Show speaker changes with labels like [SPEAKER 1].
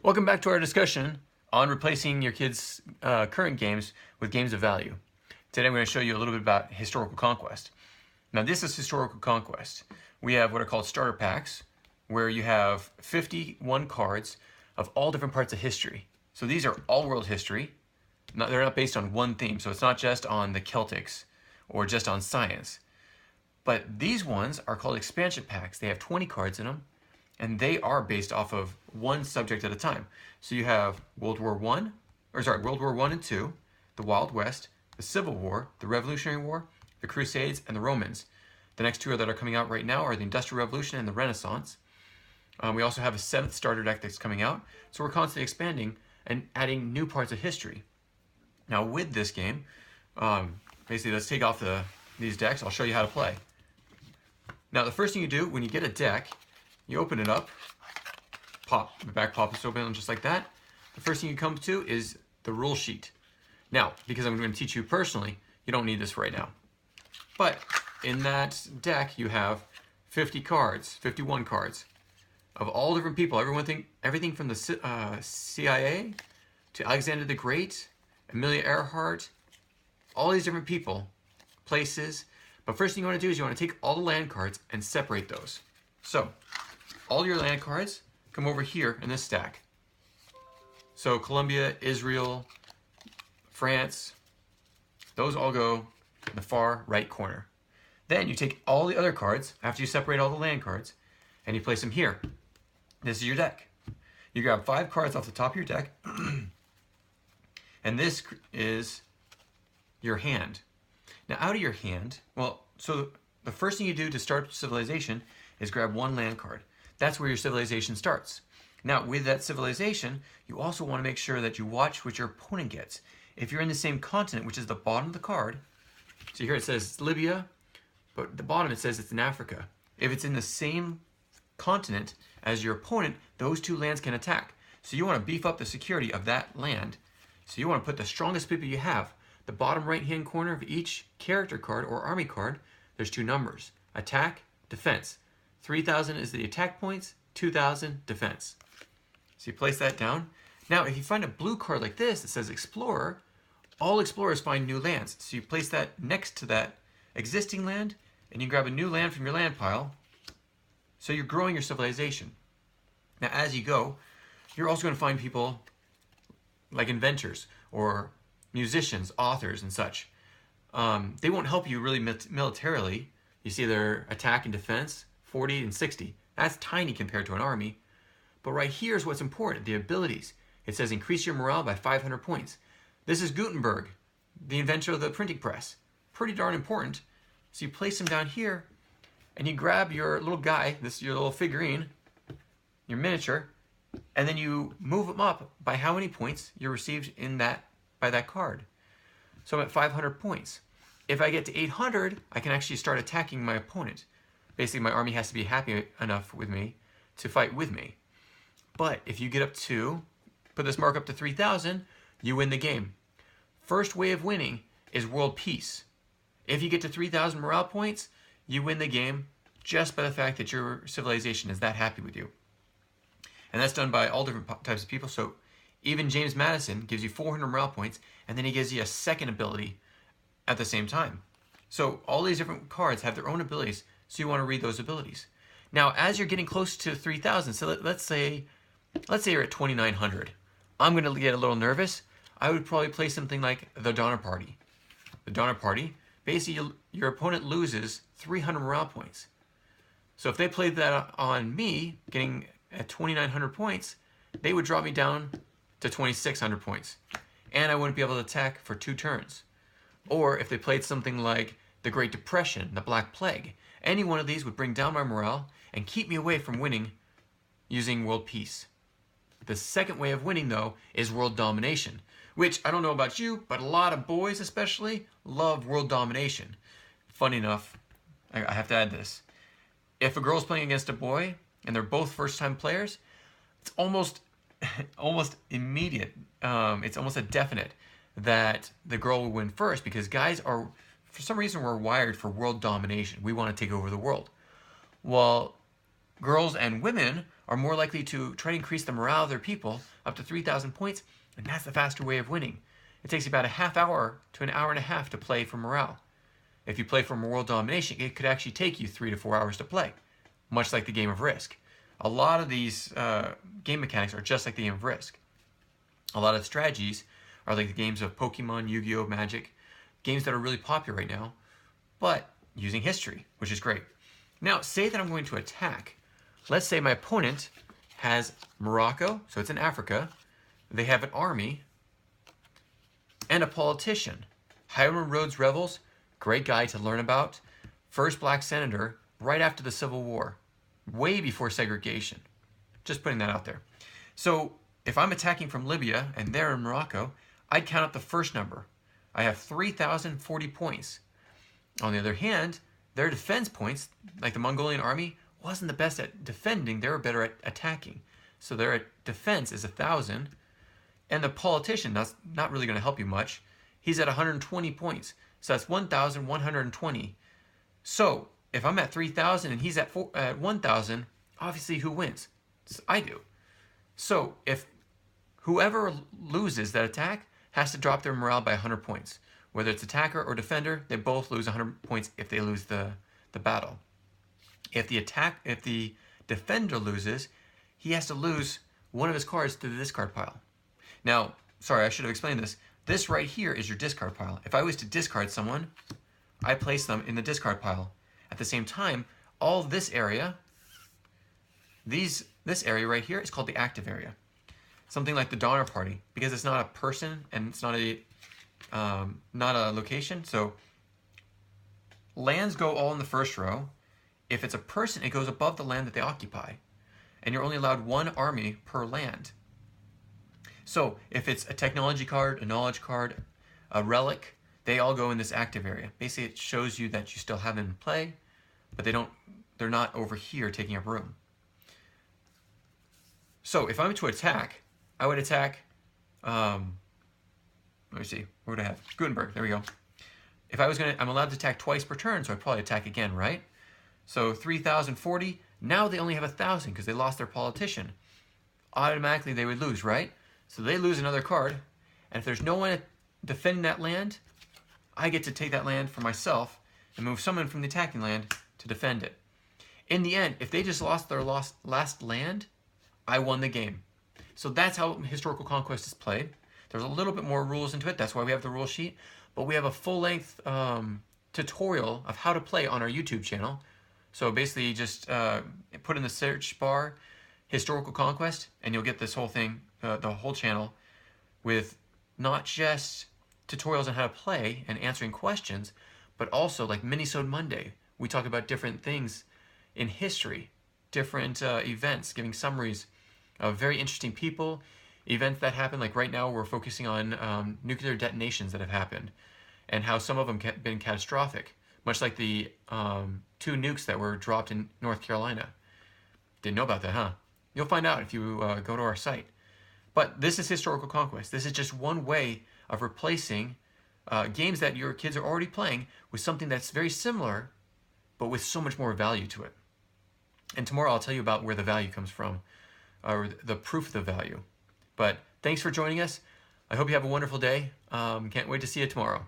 [SPEAKER 1] Welcome back to our discussion on replacing your kids' current games with games of value. Today I'm going to show you a little bit about historical conquest. Now this is historical conquest. We have what are called starter packs, where you have 51 cards of all different parts of history. So these are all world history. They're not based on one theme, so it's not just on the Celtics or just on science. But these ones are called expansion packs. They have 20 cards in them, and they are based off of one subject at a time. So you have World War I and II, the Wild West, the Civil War, the Revolutionary War, the Crusades, and the Romans. The next two that are coming out right now are the Industrial Revolution and the Renaissance. We also have a 7th starter deck that's coming out, so we're constantly expanding and adding new parts of history. Now with this game, basically let's take off these decks. I'll show you how to play. Now the first thing you do when you get a deck, you open it up, the back pops open just like that. The first thing you come to is the rule sheet. Now, because I'm going to teach you personally, you don't need this right now. But in that deck, you have 51 cards of all different people. Everything from the CIA to Alexander the Great, Amelia Earhart, all these different people, places. But first thing you want to do is you want to take all the land cards and separate those. So, all your land cards come over here in this stack. So Colombia, Israel, France, those all go in the far right corner. Then you take all the other cards, after you separate all the land cards, and you place them here. This is your deck. You grab 5 cards off the top of your deck, and this is your hand. Now out of your hand, so the first thing you do to start civilization is grab 1 land card. That's where your civilization starts. Now, with that civilization, you also want to make sure that you watch what your opponent gets. If you're in the same continent, which is the bottom of the card, so here it says Libya, but at the bottom it says it's in Africa. If it's in the same continent as your opponent, those 2 lands can attack. So you want to beef up the security of that land. So you want to put the strongest people you have. The bottom right-hand corner of each character card or army card, there's 2 numbers. Attack, defense. 3,000 is the attack points, 2,000 defense. So you place that down. Now, if you find a blue card like this that says Explorer, all explorers find new lands. So you place that next to that existing land, and you grab a new land from your land pile. So you're growing your civilization. Now, as you go, you're also going to find people like inventors or musicians, authors, and such. They won't help you really militarily. You see their attack and defense, 40 and 60. That's tiny compared to an army. But right here is what's important, the abilities. It says increase your morale by 500 points. This is Gutenberg, the inventor of the printing press. Pretty darn important. So you place him down here, and you grab your little guy, your little figurine, your miniature, and then you move him up by how many points you received by that card. So I'm at 500 points. If I get to 800, I can actually start attacking my opponent. Basically, my army has to be happy enough with me to fight with me. But if you get up to, put this mark up to 3,000, you win the game. First way of winning is world peace. If you get to 3,000 morale points, you win the game just by the fact that your civilization is that happy with you. And that's done by all different types of people. So even James Madison gives you 400 morale points, and then he gives you a second ability at the same time. So all these different cards have their own abilities, so you want to read those abilities. Now, as you're getting close to 3,000, so let's say you're at 2,900. I'm going to get a little nervous. I would probably play something like the Donner Party. The Donner Party, basically your opponent loses 300 morale points. So if they played that on me, getting at 2,900 points, they would drop me down to 2,600 points. And I wouldn't be able to attack for 2 turns. Or if they played something like the Great Depression, the Black Plague, any one of these would bring down my morale and keep me away from winning using world peace. The second way of winning, though, is world domination, which I don't know about you, but a lot of boys especially love world domination. Funny enough, I have to add this. If a girl's playing against a boy and they're both first-time players, it's almost immediate. It's almost a definite that the girl will win first, because guys are, for some reason, we're wired for world domination. We want to take over the world. Well, girls and women are more likely to try to increase the morale of their people up to 3,000 points, and that's the faster way of winning. It takes about a half hour to an hour and a half to play for morale. If you play for world domination, it could actually take you 3 to 4 hours to play, much like the game of Risk. A lot of these game mechanics are just like the game of Risk. A lot of strategies are like the games of Pokemon, Yu-Gi-Oh, Magic, games that are really popular right now, but using history, which is great. Now, say that I'm going to attack. Let's say my opponent has Morocco, so it's in Africa. They have an army and a politician. Hiram Rhodes Revels, great guy to learn about. First black senator right after the Civil War, way before segregation. Just putting that out there. So if I'm attacking from Libya and they're in Morocco, I'd count up the first number. I have 3,040 points. On the other hand, their defense points, like the Mongolian army, wasn't the best at defending. They were better at attacking. So their defense is 1,000. And the politician, that's not really going to help you much. He's at 120 points. So that's 1,120. So if I'm at 3,000 and he's at 1,000, obviously who wins? I do. So if whoever loses that attack has to drop their morale by 100 points. Whether it's attacker or defender, they both lose 100 points if they lose the battle. If the defender loses, he has to lose one of his cards to the discard pile. Now, sorry, I should have explained this. This right here is your discard pile. If I was to discard someone, I place them in the discard pile. At the same time, all this area, this area right here is called the active area. Something like the Donner Party, because it's not a person and it's not a location. So lands go all in the first row. If it's a person, it goes above the land that they occupy. And you're only allowed one army per land. So if it's a technology card, a knowledge card, a relic, they all go in this active area. Basically, it shows you that you still have them in play, but they're not over here taking up room. So if I'm to attack, I would attack, let me see, what would I have? Gutenberg, there we go. If I was I'm allowed to attack twice per turn, so I'd probably attack again, right? So 3,040, now they only have 1,000 because they lost their politician. Automatically they would lose, right? So they lose another card, and if there's no one defending that land, I get to take that land for myself and move someone from the attacking land to defend it. In the end, if they just lost their last land, I won the game. So that's how Historical Conquest is played. There's a little bit more rules into it. That's why we have the rule sheet. But we have a full-length tutorial of how to play on our YouTube channel. So basically, just put in the search bar Historical Conquest, and you'll get this whole thing, the whole channel, with not just tutorials on how to play and answering questions, but also like Minisode Monday. We talk about different things in history, different events, giving summaries of very interesting people, events that happen. Like right now, we're focusing on nuclear detonations that have happened, and how some of them have been catastrophic, much like the 2 nukes that were dropped in North Carolina. Didn't know about that, huh? You'll find out if you go to our site. But this is Historical Conquest. This is just one way of replacing games that your kids are already playing with something that's very similar, but with so much more value to it. And tomorrow I'll tell you about where the value comes from, or the proof of the value. But thanks for joining us. I hope you have a wonderful day. Can't wait to see you tomorrow.